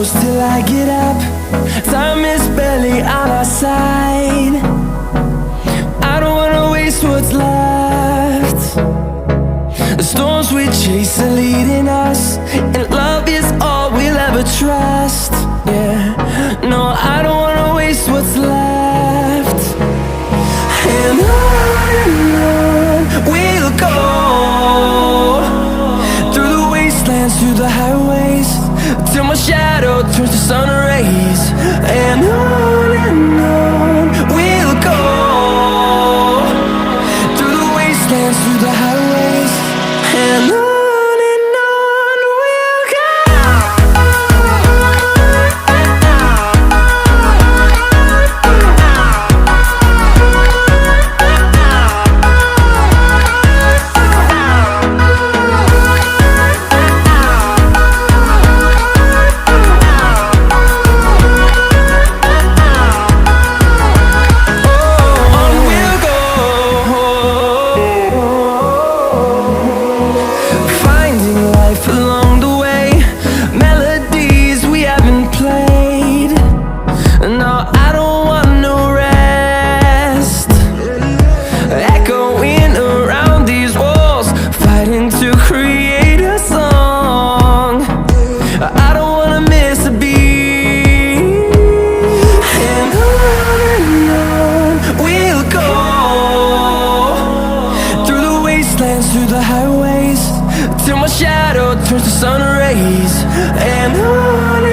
close till I get up. Time is barely on our side. I don't wanna waste what's left. The storms we chase are leading us, and love is all we'll ever trust. Yeah, no, I don't wanna waste what's left. And on we'll go, through the wastelands, through the highways, till my shadow turns to sun rays. And on we'll go, through the wastelands, through the highways, and on we'll go. Through the highways, till my shadow turns to sun rays. And on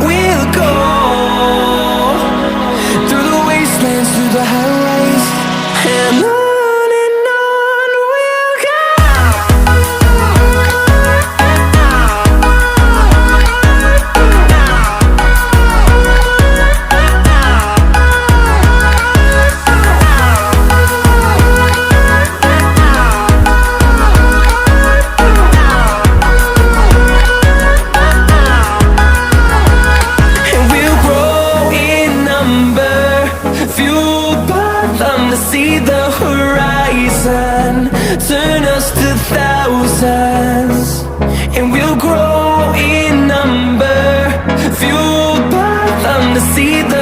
we'll go, through the wastelands, through the highways, and on we'll go. See the horizon, turn us to thousands, and we'll grow in number, fueled by them to see the